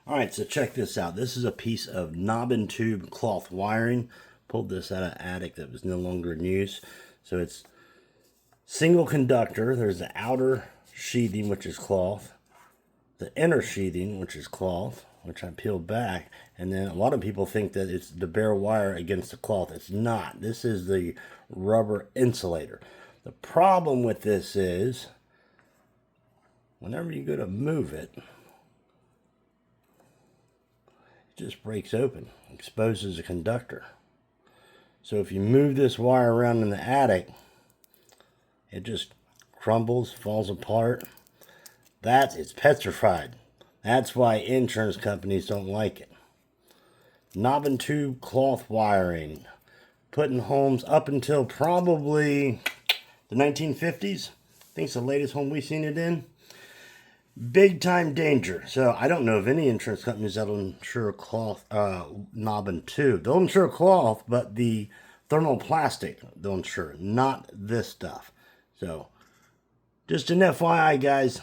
All right, so check this out. This is a piece of knob and tube cloth wiring. Pulled this out of an attic that was no longer in use. So it's single conductor. There's the outer sheathing, which is cloth. The inner sheathing, which is cloth, which I peeled back. And then a lot of people think that it's the bare wire against the cloth. It's not. This is the rubber insulator. The problem with this is whenever you go to move it, just breaks open, exposes a conductor. So if you move this wire around in the attic, it just crumbles, falls apart. It's petrified. That's why insurance companies don't like it. Knob and tube cloth wiring, put in homes up until probably the 1950s. I think it's the latest home we've seen it in. Big time danger. So I don't know of any insurance companies that'll insure cloth, knob and tube. They'll insure cloth, but the thermoplastic they'll insure, not this stuff. So just an FYI, guys.